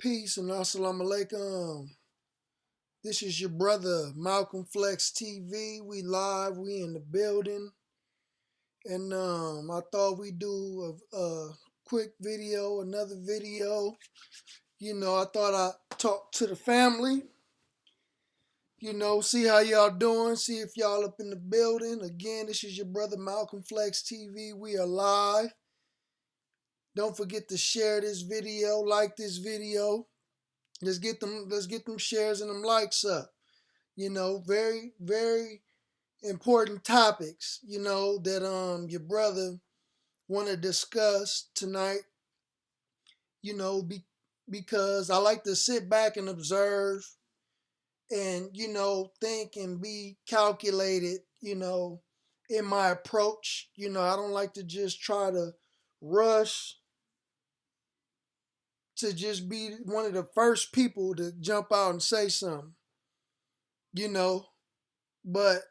Peace and assalamu alaikum. This is your brother Malcolm Flex TV. We live, we in the building. And I thought we'd do a quick video, another video. I thought I'd talk to the family. See how y'all doing, see if y'all up in the building. Again, this is your brother Malcolm Flex TV. We are live. Don't forget to share this video, like this video. Let's get them shares and them likes up. Very, very important topics, that your brother want to discuss tonight, because I like to sit back and observe and, think and be calculated, in my approach. I don't like to just try to rush to just be one of the first people to jump out and say something, but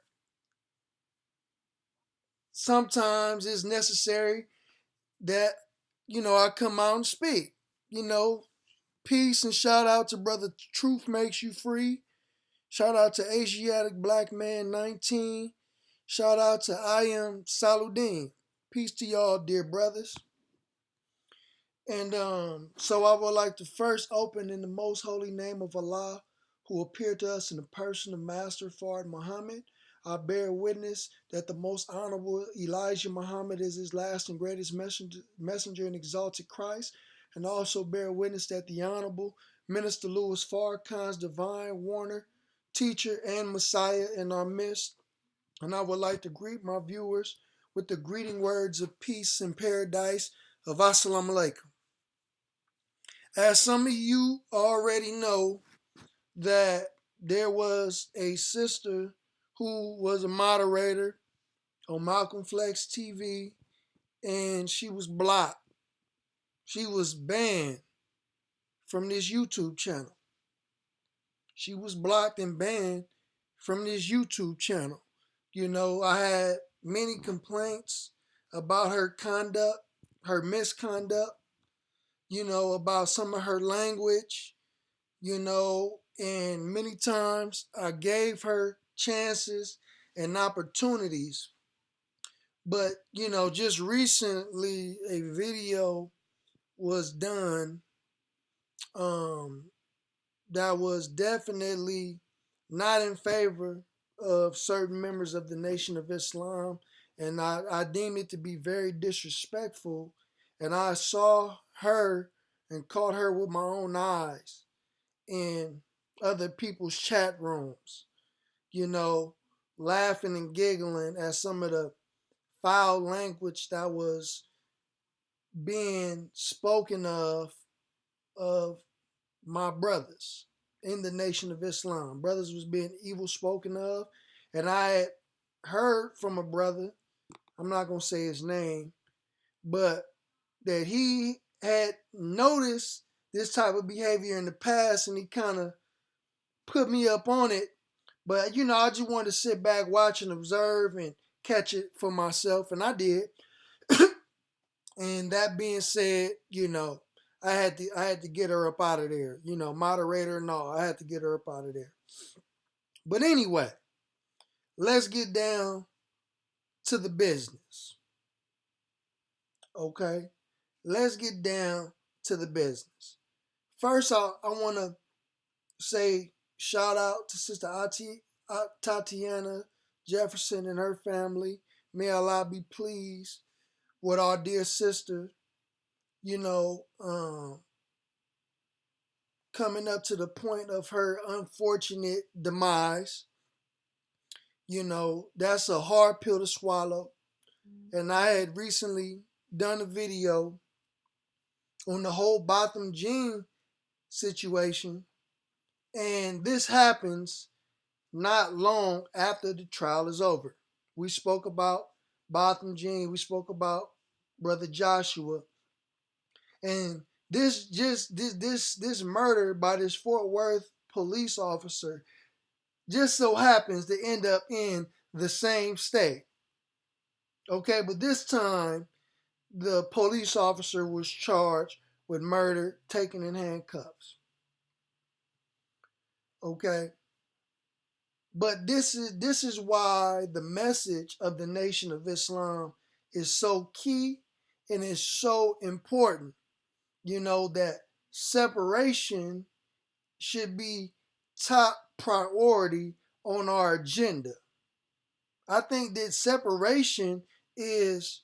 sometimes it's necessary that, I come out and speak. Peace and shout out to Brother Truth Makes You Free. Shout out to Asiatic Black Man 19. Shout out to I Am Saludin. Peace to y'all, dear brothers. And so I would like to first open in the most holy name of Allah, who appeared to us in the person of Master Fard Muhammad. I bear witness that the most honorable Elijah Muhammad is his last and greatest messenger and exalted Christ, and also bear witness that the Honorable Minister Louis Farrakhan's divine warner, teacher, and Messiah in our midst. And I would like to greet my viewers with the greeting words of peace and paradise of Assalamu alaikum. As some of you already know, that there was a sister who was a moderator on Malcolm Flex TV, and she was blocked. She was banned from this YouTube channel. She was blocked and banned from this YouTube channel. I had many complaints about her conduct, her misconduct, about some of her language, and many times I gave her chances and opportunities. But, just recently a video was done that was definitely not in favor of certain members of the Nation of Islam. And I deemed it to be very disrespectful. And I saw her and caught her with my own eyes in other people's chat rooms, laughing and giggling at some of the foul language that was being spoken of my brothers in the Nation of Islam. Brothers was being evil spoken of. And I had heard from a brother, I'm not going to say his name, but that he had noticed this type of behavior in the past, and he kind of put me up on it. But, I just wanted to sit back, watch and observe and catch it for myself, and I did. And that being said, I had to get her up out of there. Moderator and all, I had to get her up out of there. But anyway, let's get down to the business. Okay? Let's get down to the business. First, I want to say shout out to Sister Tatiana Jefferson and her family. May Allah be pleased with our dear sister, coming up to the point of her unfortunate demise. That's a hard pill to swallow. And I had recently done a video on the whole Botham Jean situation. And this happens not long after the trial is over. We spoke about Botham Jean. We spoke about Brother Joshua. And this murder by this Fort Worth police officer just so happens to end up in the same state. Okay, but this time the police officer was charged with murder, taken in handcuffs. Okay? But this is why the message of the Nation of Islam is so key and is so important. That separation should be top priority on our agenda. I think that separation is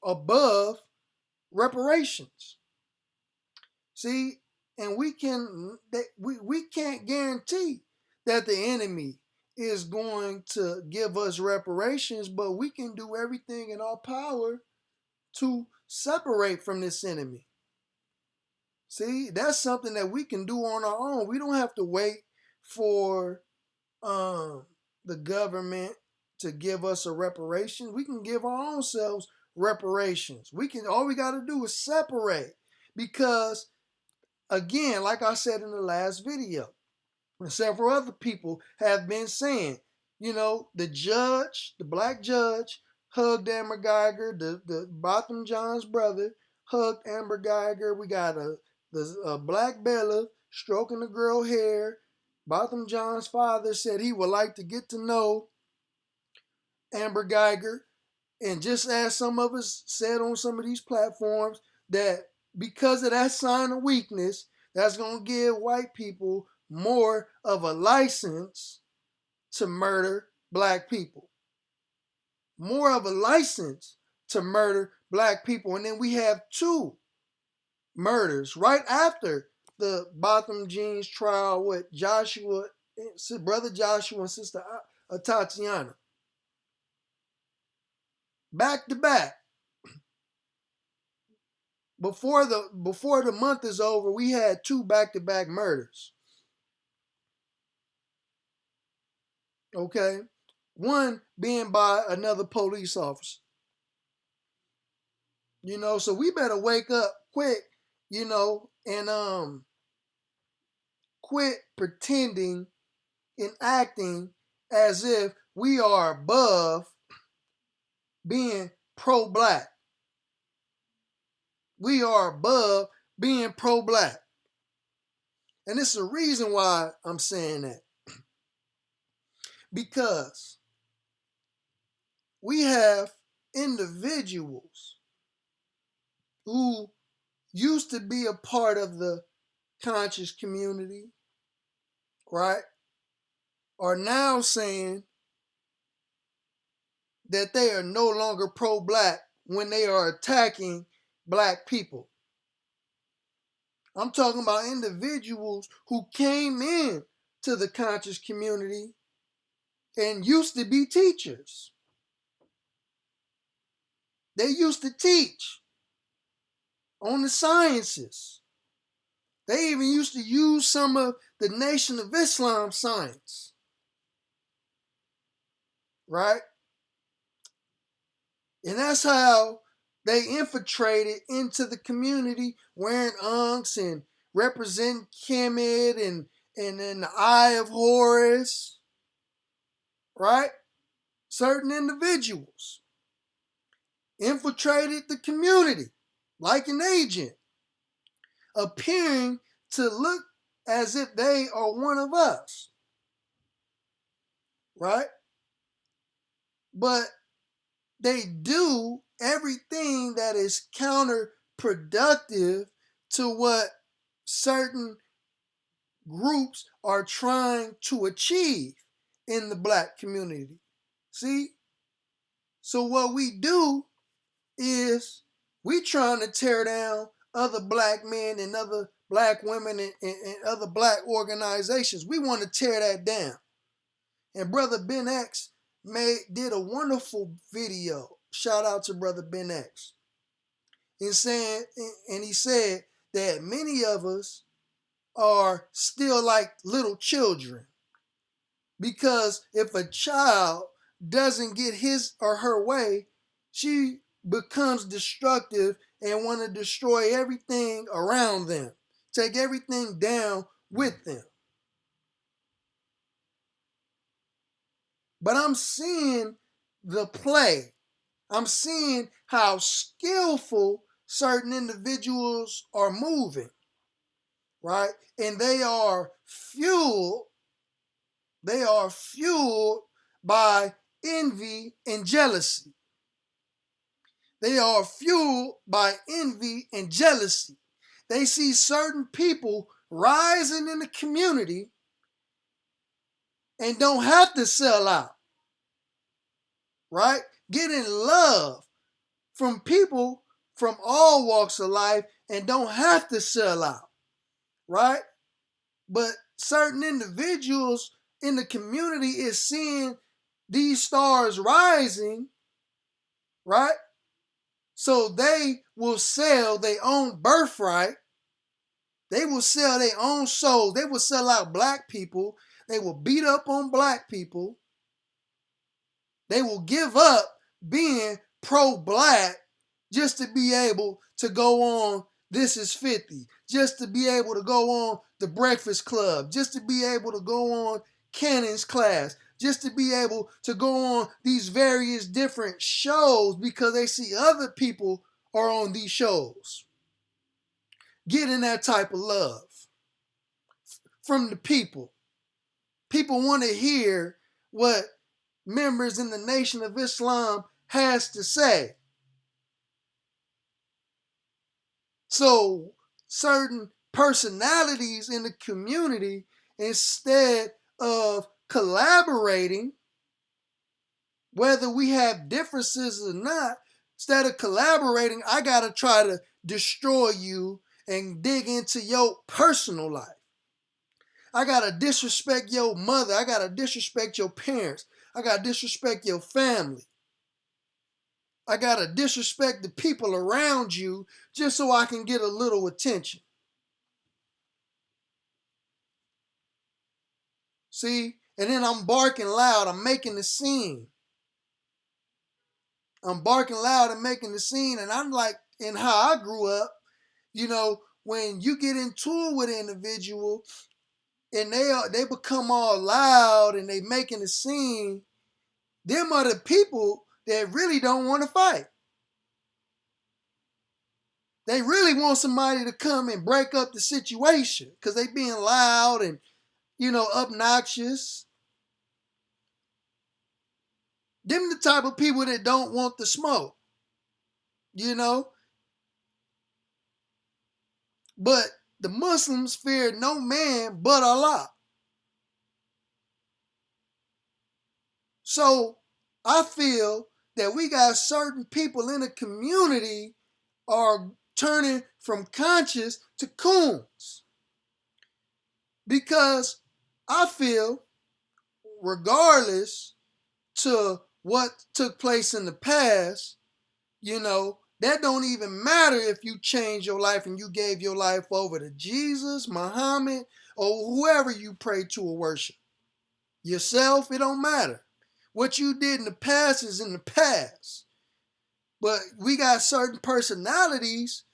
above reparations. See, and we can't guarantee that the enemy is going to give us reparations, but we can do everything in our power to separate from this enemy. See, that's something that we can do on our own. We don't have to wait for the government to give us a reparation. We can give our own selves reparations. All we got to do is separate, because again, like I said in the last video, and several other people have been saying, the black judge hugged Amber Geiger, the Botham John's brother hugged Amber Geiger. We got a black bailiff stroking the girl hair. Botham John's father said he would like to get to know Amber Geiger. And just as some of us said on some of these platforms, that because of that sign of weakness, that's going to give white people more of a license to murder black people. More of a license to murder black people. And then we have 2 murders right after the Botham Jeans trial with brother Joshua and sister Tatiana. Back to back. Before the month is over, we had 2 back-to-back murders. Okay? One being by another police officer. So we better wake up quick, and quit pretending and acting as if we are above being pro-black. We are above being pro-black. And it's a reason why I'm saying that. Because we have individuals who used to be a part of the conscious community, right, are now saying that they are no longer pro-black when they are attacking black people. I'm talking about individuals who came in to the conscious community and used to be teachers. They used to teach on the sciences. They even used to use some of the Nation of Islam science. Right? And that's how they infiltrated into the community wearing unks and representing Kemet and in the Eye of Horus. Right? Certain individuals infiltrated the community like an agent, appearing to look as if they are one of us. Right? But they do everything that is counterproductive to what certain groups are trying to achieve in the black community. See? So what we do is we trying to tear down other black men and other black women and other black organizations. We want to tear that down. And Brother Ben X did a wonderful video. Shout out to Brother Ben X. And he said that many of us are still like little children. Because if a child doesn't get his or her way, she becomes destructive and want to destroy everything around them. Take everything down with them. But I'm seeing the play. I'm seeing how skillful certain individuals are moving. right? And they are fueled by envy and jealousy. They are fueled by envy and jealousy. They see certain people rising in the community and don't have to sell out, right? Getting love from people from all walks of life and don't have to sell out, right? But certain individuals in the community is seeing these stars rising, right? So they will sell their own birthright. They will sell their own souls. They will sell out black people. They will beat up on black people. They will give up being pro-black just to be able to go on This Is 50, just to be able to go on The Breakfast Club, just to be able to go on Cannon's Class, just to be able to go on these various different shows because they see other people are on these shows. Getting that type of love from the people. People want to hear what members in the Nation of Islam has to say. So certain personalities in the community, instead of collaborating, whether we have differences or not, instead of collaborating, I got to try to destroy you and dig into your personal life. I got to disrespect your mother. I got to disrespect your parents. I got to disrespect your family. I got to disrespect the people around you just so I can get a little attention. See? And then I'm barking loud. I'm making the scene. I'm barking loud and making the scene. And I'm like, in how I grew up, you know, when you get into it with an individual and they become all loud and they making a scene, them are the people that really don't want to fight. They really want somebody to come and break up the situation because they being loud and, you know, obnoxious. Them the type of people that don't want the smoke, you know. But the Muslims fear no man but Allah. So I feel that we got certain people in the community are turning from conscious to coons. Because I feel, regardless to what took place in the past, you know, that don't even matter if you changed your life and you gave your life over to Jesus, Muhammad, or whoever you pray to or worship. Yourself, it don't matter. What you did in the past is in the past. But we got certain personalities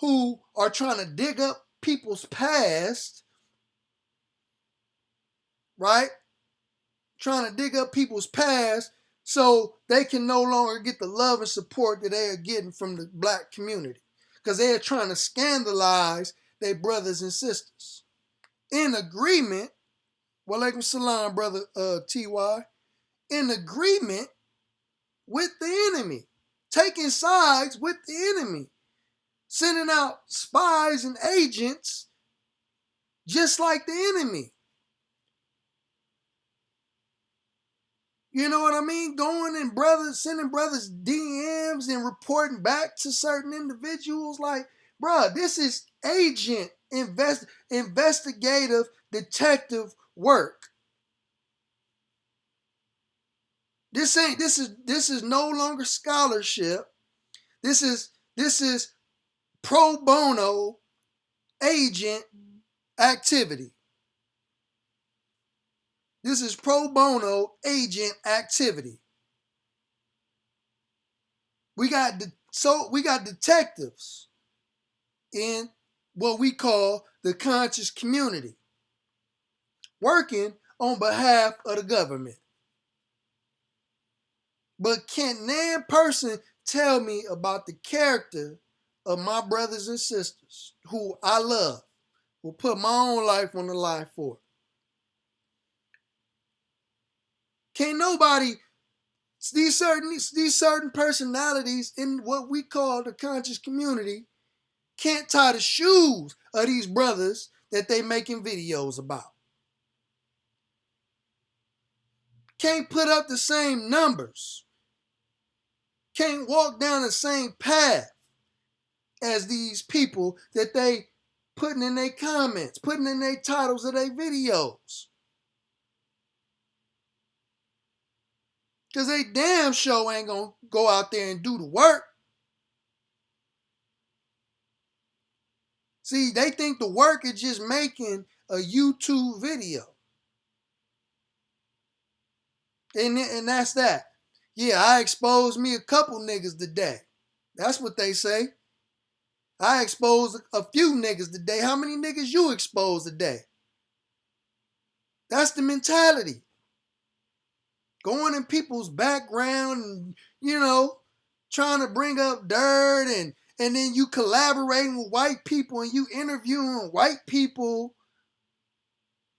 who are trying to dig up people's past, right? Trying to dig up people's past so they can no longer get the love and support that they are getting from the black community. Because they are trying to scandalize their brothers and sisters. In agreement, walaikum salam, brother T.Y., in agreement with the enemy. Taking sides with the enemy. Sending out spies and agents just like the enemy. You know what I mean? Going and sending brothers DMs and reporting back to certain individuals like, bruh, this is agent investigative detective work. This is no longer scholarship. This is pro bono agent activity. This is pro bono agent activity. We got detectives in what we call the conscious community working on behalf of the government. But can nan person tell me about the character of my brothers and sisters who I love, will put my own life on the line for it. Can't nobody, these certain personalities in what we call the conscious community can't tie the shoes of these brothers that they making videos about. Can't put up the same numbers. Can't walk down the same path as these people that they putting in their comments, putting in their titles of their videos. Because they damn sure ain't going to go out there and do the work. See, they think the work is just making a YouTube video. And that's that. Yeah, I exposed me a couple niggas today. That's what they say. I exposed a few niggas today. How many niggas you exposed today? That's the mentality. Going in people's background and, you know, trying to bring up dirt and then you collaborating with white people and you interviewing white people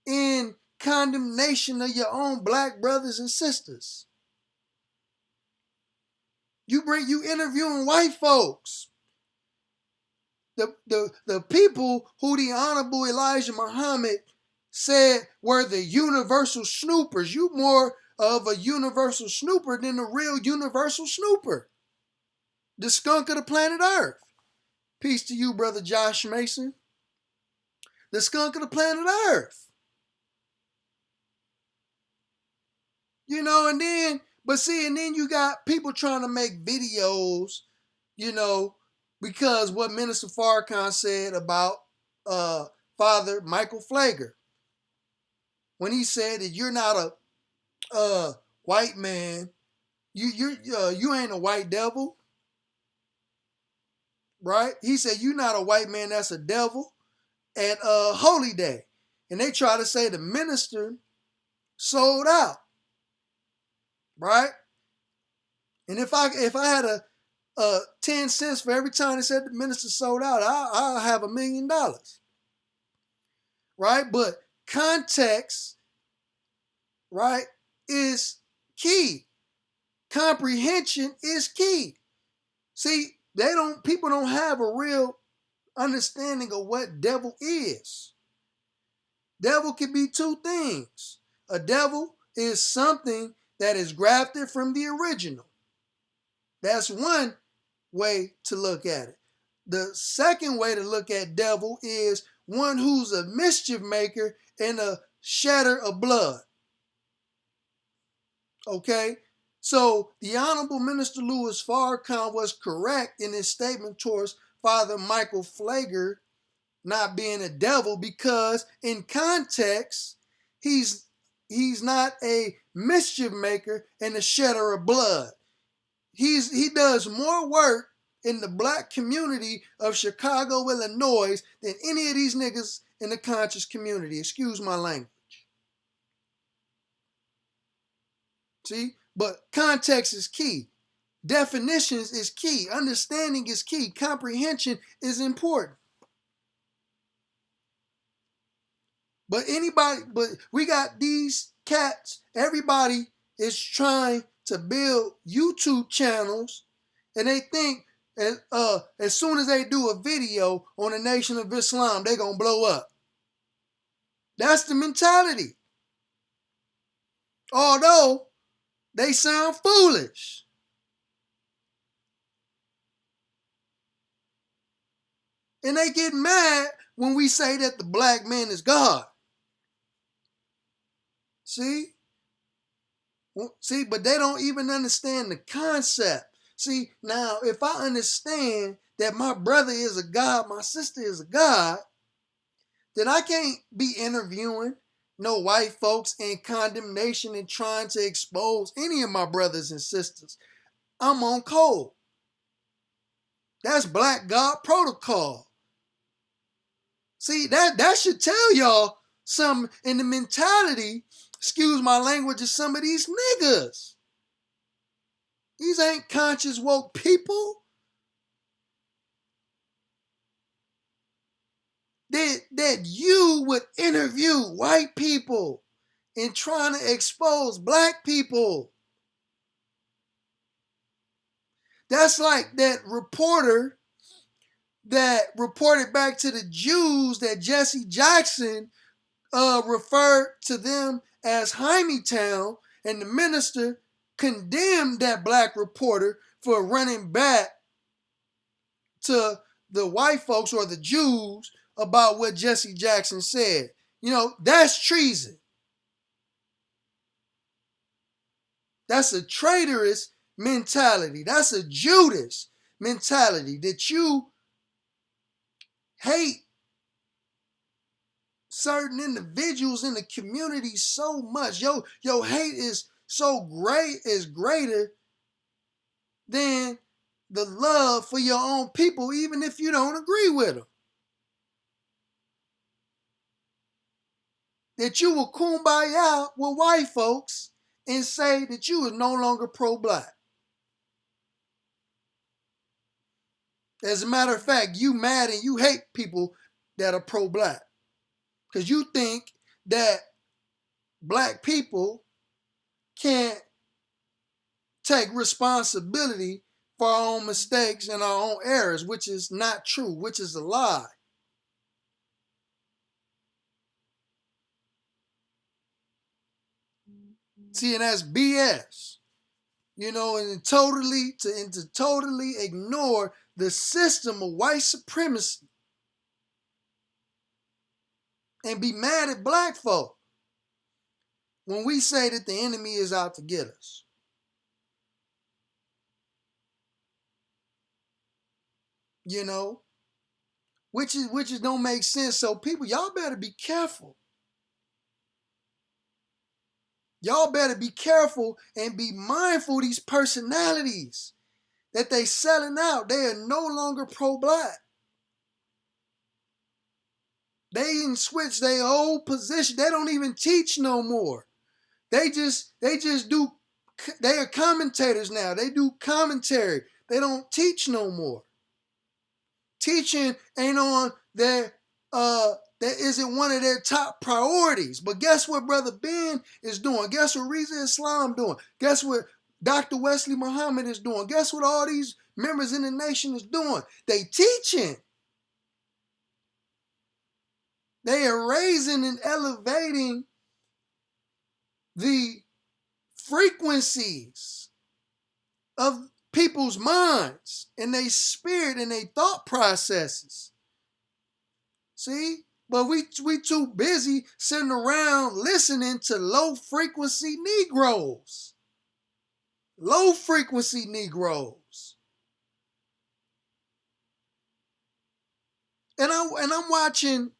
in condemnation of your own black brothers and sisters. You interviewing white folks. The people who the Honorable Elijah Muhammad said were the universal snoopers. You more of a universal snooper than the real universal snooper. The skunk of the planet Earth. Peace to you, brother Josh Mason. The skunk of the planet Earth. You know, and then you got people trying to make videos, you know, because what Minister Farrakhan said about Father Michael Pfleger. When he said that you're not a white man, you ain't a white devil, right? He said you're not a white man, that's a devil. At Holy Day, and they try to say the minister sold out, right? And if I had a 10 cents for every time they said the minister sold out, I'll have $1 million, right? But context, right, is key. Comprehension is key. See, people don't have a real understanding of what devil is. Devil can be two things. A devil is something that is grafted from the original. That's one way to look at it. The second way to look at devil is one who's a mischief maker and a shedder of blood. Okay? So the Honorable Minister Louis Farrakhan was correct in his statement towards Father Michael Pfleger not being a devil, because in context, he's not a mischief maker and a shedder of blood. He does more work in the black community of Chicago, Illinois than any of these niggas in the conscious community. Excuse my language. See? But context is key. Definitions is key. Understanding is key. Comprehension is important. But we got these cats, everybody is trying to build YouTube channels, and they think as soon as they do a video on the Nation of Islam, they're going to blow up. That's the mentality. Although they sound foolish. And they get mad when we say that the black man is God. See, but they don't even understand the concept. See, now, if I understand that my brother is a God, my sister is a God, then I can't be interviewing no white folks in condemnation and trying to expose any of my brothers and sisters. I'm on code. That's Black God protocol. See, that should tell y'all something in the mentality, excuse my language, of some of these niggas. These ain't conscious woke people. that you would interview white people and trying to expose black people. That's like that reporter that reported back to the Jews that Jesse Jackson referred to them as Town, and the minister condemned that black reporter for running back to the white folks or the Jews about what Jesse Jackson said. You know, that's treason. That's a traitorous mentality. That's a Judas mentality, that you hate certain individuals in the community so much. Your hate is so great, is greater than the love for your own people, even if you don't agree with them. That you will kumbaya with white folks and say that you are no longer pro-black. As a matter of fact, you mad and you hate people that are pro-black, because you think that black people can't take responsibility for our own mistakes and our own errors, which is not true, which is a lie. See, and that's BS. You know, and to totally ignore the system of white supremacy and be mad at black folk when we say that the enemy is out to get us. You know, which don't make sense. So people, y'all better be careful. Y'all better be careful and be mindful of these personalities that they selling out. They are no longer pro-black. They didn't switch their whole position. They don't even teach no more. They just do, they are commentators now. They do commentary. They don't teach no more. Teaching ain't on their, that isn't one of their top priorities. But guess what Brother Ben is doing? Guess what Reza Islam doing? Guess what Dr. Wesley Muhammad is doing? Guess what all these members in the nation is doing? They teaching. They are raising and elevating the frequencies of people's minds and their spirit and their thought processes. See? But we too busy sitting around listening to low frequency Negroes. Low frequency Negroes. And I'm watching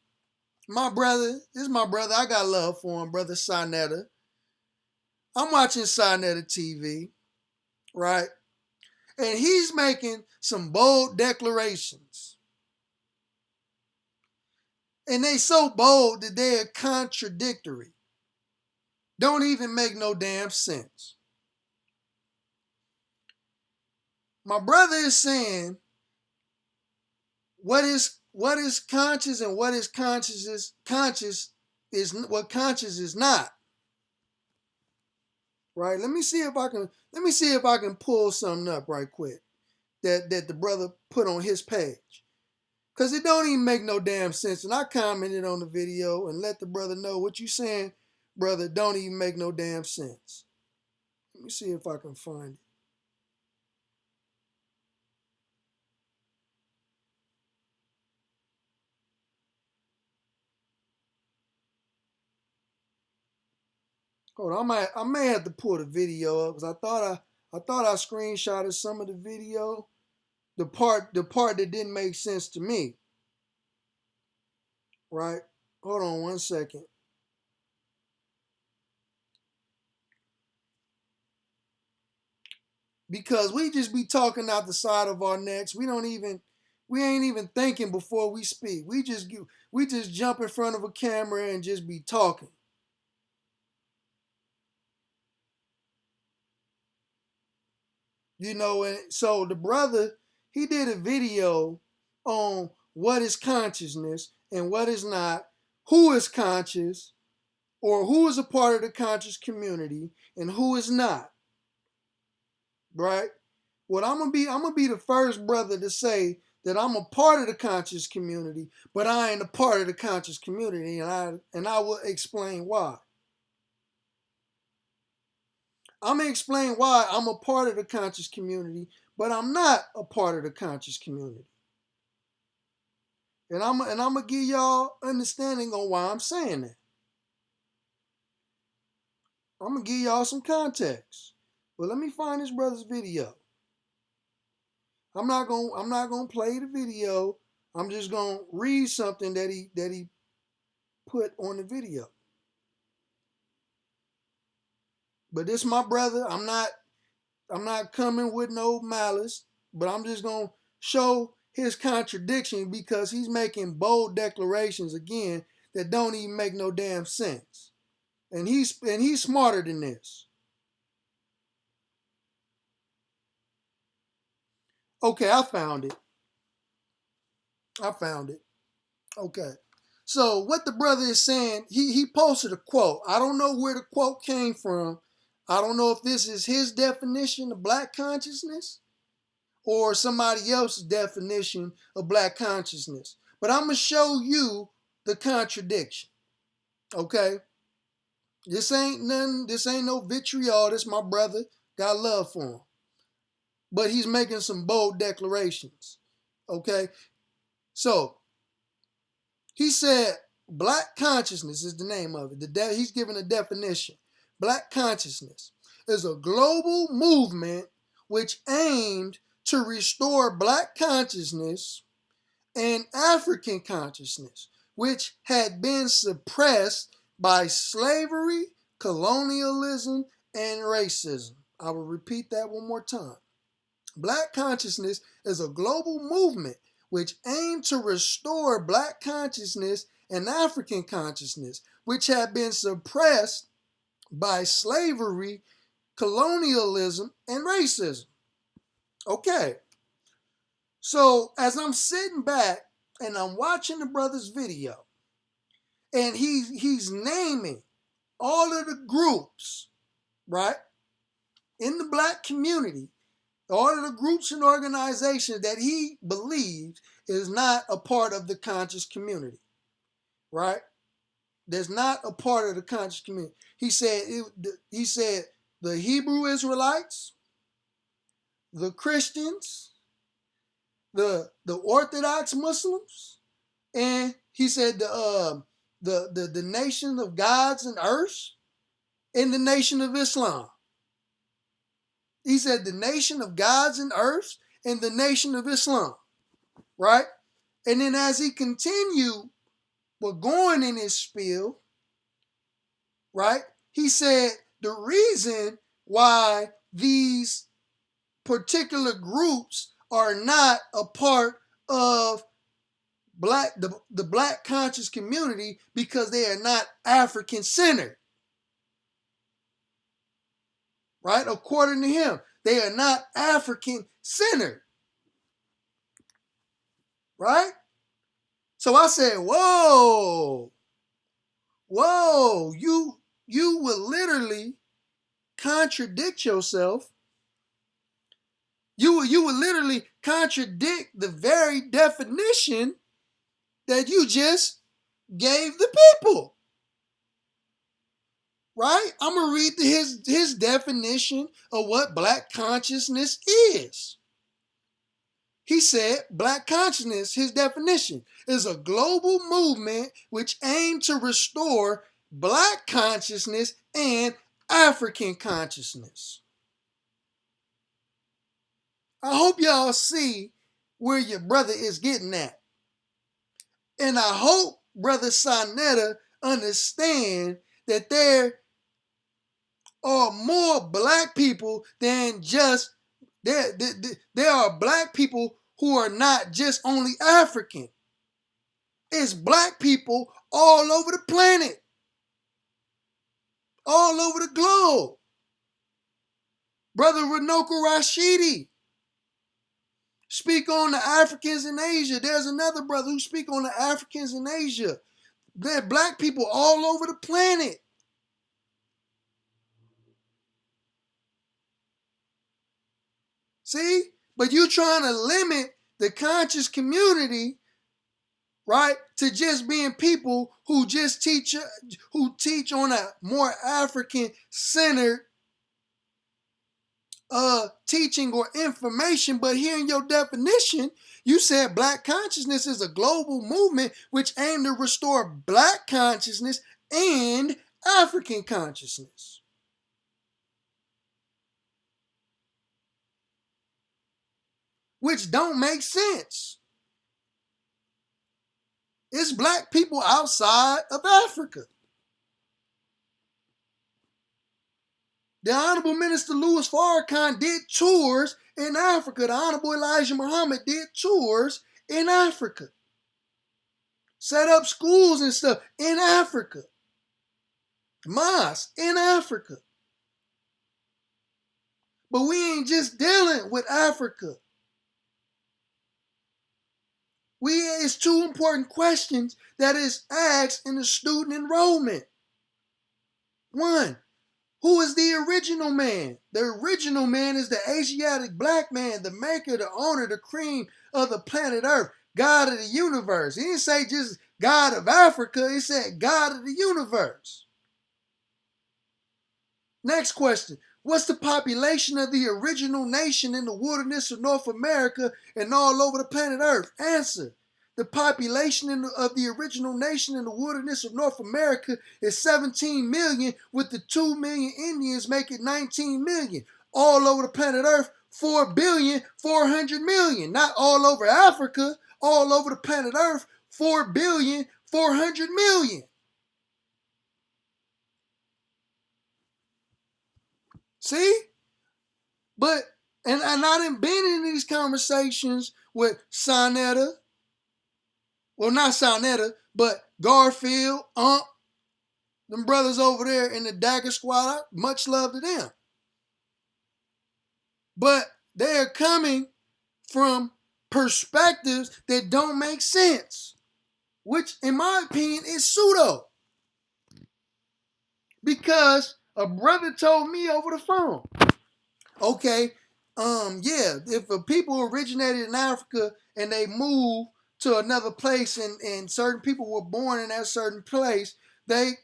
my brother. This is my brother. I got love for him, Brother Sinetta. I'm watching Sinetta TV, right? And he's making some bold declarations. And they so bold that they are contradictory. Don't even make no damn sense. My brother is saying what is conscious and what is conscious is what conscious is not. Right? Let me see if I can pull something up right quick that the brother put on his page. Because it don't even make no damn sense. And I commented on the video and let the brother know what you saying, brother, don't even make no damn sense. Let me see if I can find it. Hold on, I may have to pull the video up because I thought I screenshotted some of the video. The part that didn't make sense to me. Right? Hold on one second. Because we just be talking out the side of our necks. We ain't even thinking before we speak. We just jump in front of a camera and just be talking. You know, and so the brother, he did a video on what is consciousness and what is not, who is conscious, or who is a part of the conscious community and who is not, right? What I'm gonna be the first brother to say that I'm a part of the conscious community, but I ain't a part of the conscious community, and I will explain why. I'm gonna explain why I'm a part of the conscious community, but I'm not a part of the conscious community. And I'm gonna give y'all understanding on why I'm saying that. I'm gonna give y'all some context. But let me find this brother's video. I'm not gonna play the video. I'm just gonna read something that he put on the video. But this my brother. I'm not coming with no malice, but I'm just gonna show his contradiction because he's making bold declarations again that don't even make no damn sense. And he's smarter than this. Okay, I found it. Okay. So what the brother is saying, he posted a quote. I don't know where the quote came from. I don't know if this is his definition of black consciousness or somebody else's definition of black consciousness. But I'm going to show you the contradiction. Okay? This ain't no vitriol. This my brother. Got love for him. But he's making some bold declarations. Okay? So, he said, black consciousness is the name of it. He's giving a definition. Black consciousness is a global movement which aimed to restore black consciousness and African consciousness, which had been suppressed by slavery, colonialism, and racism. I will repeat that one more time. Black consciousness is a global movement which aimed to restore black consciousness and African consciousness, which had been suppressed by slavery, colonialism, and racism. Okay, so as I'm sitting back and I'm watching the brother's video, and he's naming all of the groups, right, in the black community, all of the groups and organizations that he believes is not a part of the conscious community, right? That's not a part of the conscious community. He said the Hebrew Israelites, the Christians, the Orthodox Muslims, and he said the nation of gods and earths, and the nation of Islam. He said the nation of gods and earths and the nation of Islam, right? And then as he continued going in his spiel, right, he said the reason why these particular groups are not a part of the black conscious community because they are not African centered. Right? According to him, they are not African centered. Right? So I said, whoa, you would literally contradict yourself. You would literally contradict the very definition that you just gave the people. Right? I'm going to read his definition of what black consciousness is. He said black consciousness, his definition, is a global movement which aimed to restore black consciousness and African consciousness. I hope y'all see where your brother is getting at. And I hope Brother Sonetta understand that there are more black people than just, there are black people who are not just only African. It's black people all over the planet, all over the globe. Brother Runoko Rashidi, Speak on the Africans in Asia. There's another brother who speak on the Africans in Asia. There are black people all over the planet. See? But you trying to limit the conscious community, right, to just being people who just teach on a more African-centered teaching or information. But here in your definition, you said black consciousness is a global movement which aimed to restore black consciousness and African consciousness. Which don't make sense. It's black people outside of Africa. The Honorable Minister Louis Farrakhan did tours in Africa. The Honorable Elijah Muhammad did tours in Africa. Set up schools and stuff in Africa. Mosques in Africa. But we ain't just dealing with Africa. It's two important questions that is asked in the student enrollment. One, who is the original man? The original man is the Asiatic black man, the maker, the owner, the cream of the planet Earth, God of the universe. He didn't say just God of Africa, he said God of the universe. Next question. What's the population of the original nation in the wilderness of North America and all over the planet Earth? Answer. The population of the original nation in the wilderness of North America is 17 million, with the 2 million Indians making 19 million. All over the planet Earth, 4,400,000,000. Not all over Africa, all over the planet Earth, 4,400,000,000. See? But, and I done been in these conversations with Sonetta. Well, not Sonetta, but Garfield, them brothers over there in the Dagger Squad. Much love to them. But they are coming from perspectives that don't make sense, which, in my opinion, is pseudo. Because a brother told me over the phone, okay, if a people originated in Africa and they moved to another place and certain people were born in that certain place, they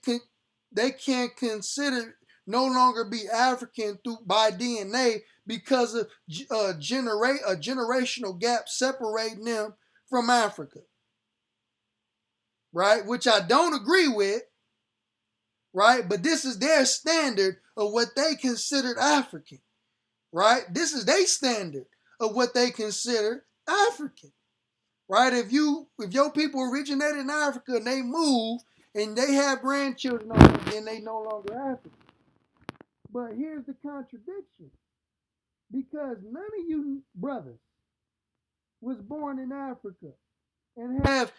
can't consider no longer be African by DNA because of a generational gap separating them from Africa, right? Which I don't agree with, right? But this is their standard of what they considered African, right? This is their standard of what they consider African. Right? If your people originated in Africa and they move and they have grandchildren, then they no longer African. But here's the contradiction. Because none of you brothers was born in Africa and have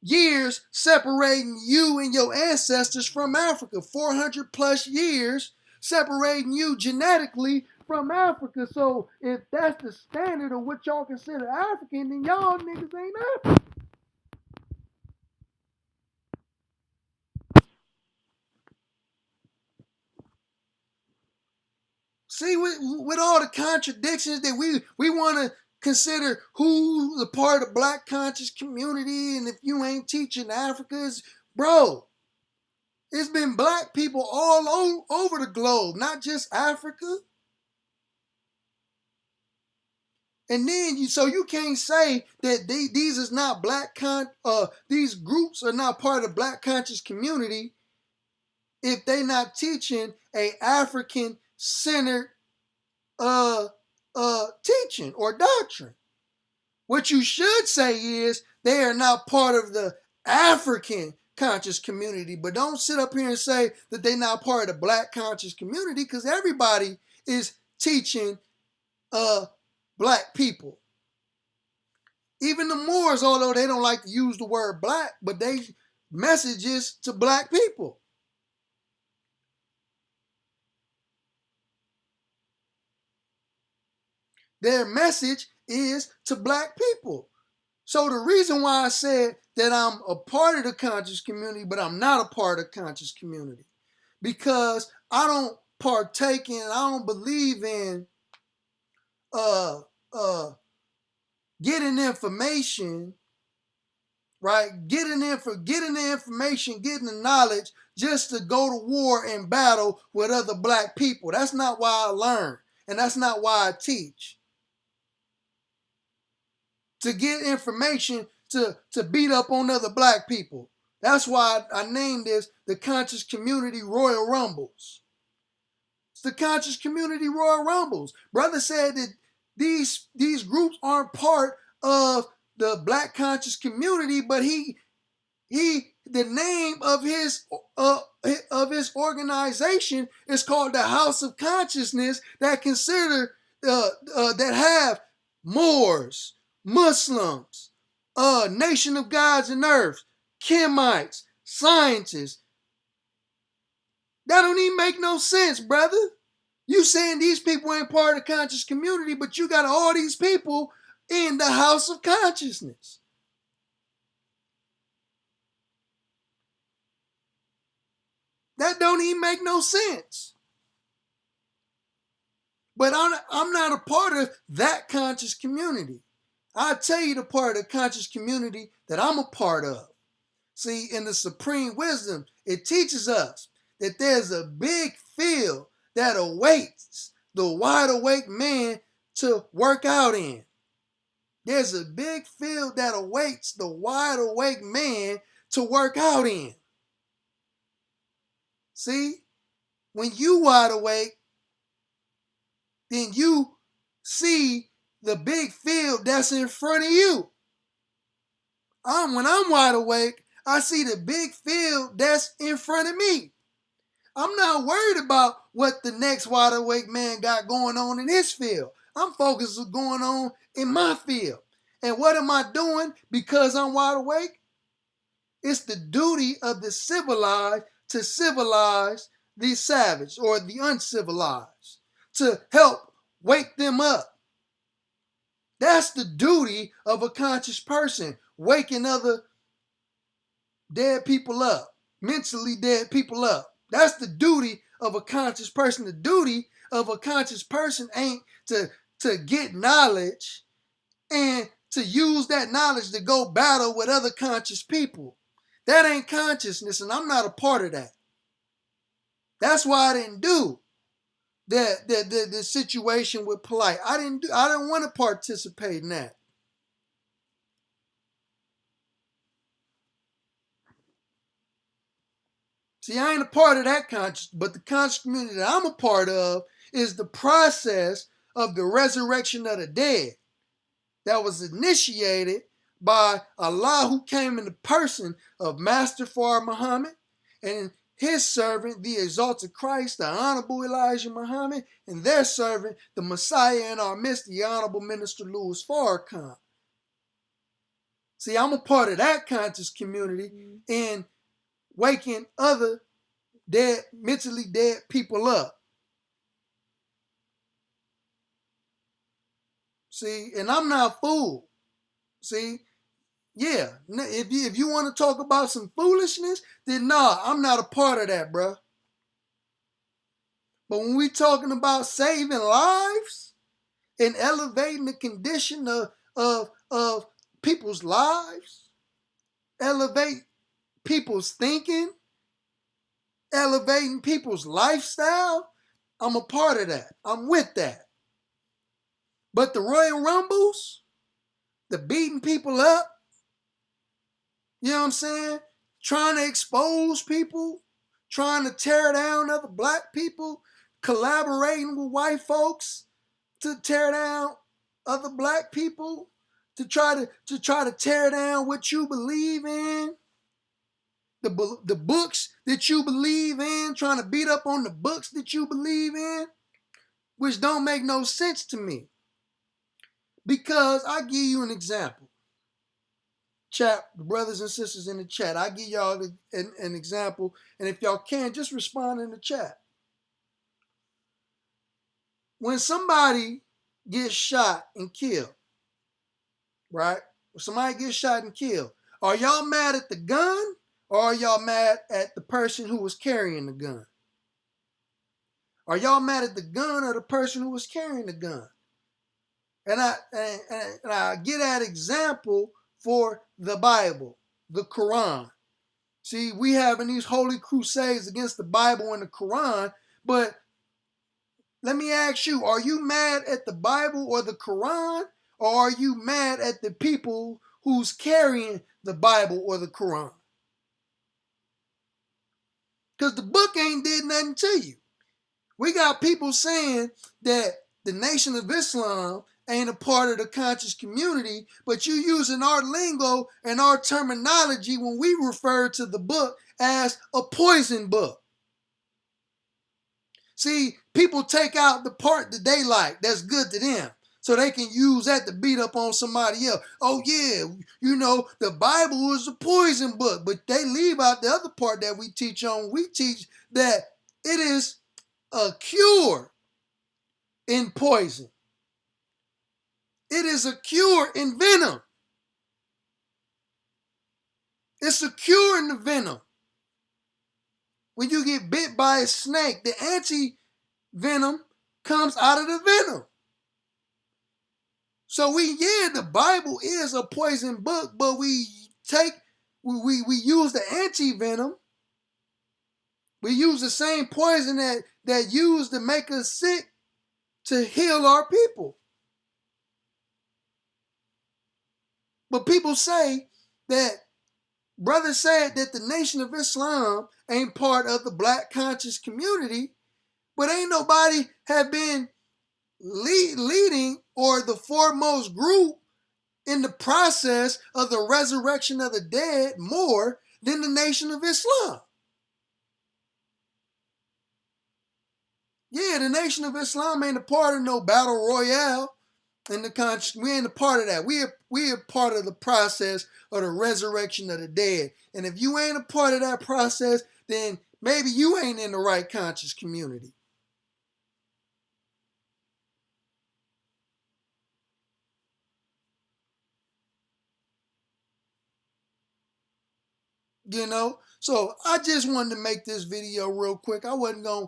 years separating you and your ancestors from Africa. 400 plus years separating you genetically from Africa. So if that's the standard of what y'all consider African, then y'all niggas ain't African. See, with all the contradictions that we want to consider who's a part of the black conscious community, and if you ain't teaching Africa, bro, it's been black people all over the globe, not just Africa. And then you can't say that these is not these groups are not part of the black conscious community if they not teaching a African centered teaching or doctrine. What you should say is they are not part of the African conscious community, but don't sit up here and say that they're not part of the black conscious community, because everybody is teaching black people. Even the Moors, although they don't like to use the word black, but they messages to black people. Their message is to black people. So the reason why I said that I'm a part of the conscious community, but I'm not a part of the conscious community, because I don't partake in, I don't believe in uh uh getting information, right? Getting the information, getting the knowledge just to go to war and battle with other black people. That's not why I learn, and that's not why I teach. To get information to beat up on other black people. That's why I named this the Conscious Community Royal Rumbles. It's the Conscious Community Royal Rumbles. Brother said that these groups aren't part of the black conscious community, but the name of his organization is called the House of Consciousness, that that have Moors, Muslims, Nation of Gods and Earths, Kemites, scientists. That don't even make no sense, brother. You saying these people ain't part of the conscious community, but you got all these people in the House of Consciousness. That don't even make no sense. But I'm not a part of that conscious community. I'll tell you the part of the conscious community that I'm a part of. See, in the Supreme Wisdom, it teaches us that there's a big field that awaits the wide awake man to work out in. There's a big field that awaits the wide awake man to work out in. See, when you wide awake, then you see the big field that's in front of you. When I'm wide awake, I see the big field that's in front of me. I'm not worried about what the next wide awake man got going on in his field. I'm focused on going on in my field. And what am I doing because I'm wide awake? It's the duty of the civilized to civilize the savage or the uncivilized, to help wake them up. That's the duty of a conscious person, waking other dead people up, mentally dead people up. That's the duty of a conscious person. The duty of a conscious person ain't to get knowledge and to use that knowledge to go battle with other conscious people. That ain't consciousness, and I'm not a part of that. That's why I didn't do the situation with Polite. I didn't want to participate in that. See, I ain't a part of that conscious, but the conscious community that I'm a part of is the process of the resurrection of the dead that was initiated by Allah, who came in the person of Master Fard Muhammad and his servant, the exalted Christ, the Honorable Elijah Muhammad, and their servant, the Messiah in our midst, the Honorable Minister Louis Farrakhan. See, I'm a part of that conscious community in waking other dead, mentally dead people up. See, and I'm not fooled. See, yeah, if you want to talk about some foolishness, then nah, I'm not a part of that, bro. But when we talking about saving lives and elevating the condition of people's lives, elevate people's thinking, elevating people's lifestyle, I'm a part of that. I'm with that. But the Royal Rumbles, the beating people up, you know what I'm saying? Trying to expose people, trying to tear down other black people, collaborating with white folks to tear down other black people, to try to tear down what you believe in, the books that you believe in, trying to beat up on the books that you believe in, which don't make no sense to me. Because I give you an example. Chat, brothers and sisters in the chat, I give y'all an example, and if y'all can, just respond in the chat. When somebody gets shot and killed, right? When somebody gets shot and killed, are y'all mad at the gun or are y'all mad at the person who was carrying the gun? Are y'all mad at the gun or the person who was carrying the gun? And I get that example for the Bible, the Quran. See, we having these holy crusades against the Bible and the Quran, but let me ask you, are you mad at the Bible or the Quran, or are you mad at the people who's carrying the Bible or the Quran? Because the book ain't did nothing to you. We got people saying that the Nation of Islam ain't a part of the conscious community, but you using our lingo and our terminology when we refer to the book as a poison book. See, people take out the part that they like, that's good to them, so they can use that to beat up on somebody else. Oh yeah, you know, the Bible is a poison book, but they leave out the other part that we teach on. We teach that it is a cure in poison. It is a cure in venom. It's a cure in the venom. When you get bit by a snake, the anti-venom comes out of the venom. So the Bible is a poison book, but we use the anti-venom. We use the same poison that used to make us sick to heal our people. But people say that, brothers said that the Nation of Islam ain't part of the black conscious community, but ain't nobody have been leading or the foremost group in the process of the resurrection of the dead more than the Nation of Islam. Yeah, the Nation of Islam ain't a part of no battle royale. We ain't a part of that. We are part of the process of the resurrection of the dead. And if you ain't a part of that process, then maybe you ain't in the right conscious community. You know? So I just wanted to make this video real quick. I wasn't going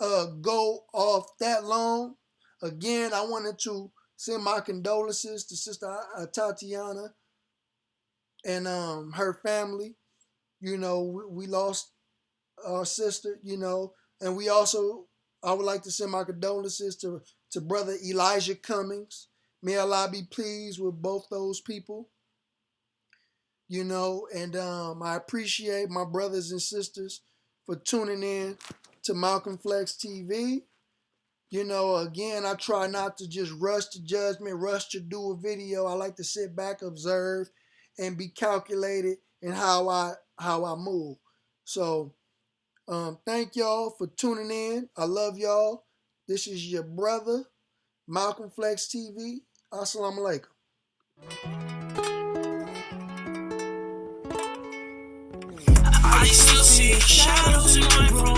to go off that long. Again, I wanted to send my condolences to Sister Tatiana and her family. You know, we lost our sister, you know, and I would like to send my condolences to Brother Elijah Cummings. May Allah be pleased with both those people, you know, and I appreciate my brothers and sisters for tuning in to Malcolm Flex TV. You know, again, I try not to just rush to judgment, rush to do a video. I like to sit back, observe, and be calculated in how I move. So, thank y'all for tuning in. I love y'all. This is your brother, Malcolm Flex TV. Assalamu alaikum. I still see shadows in my room.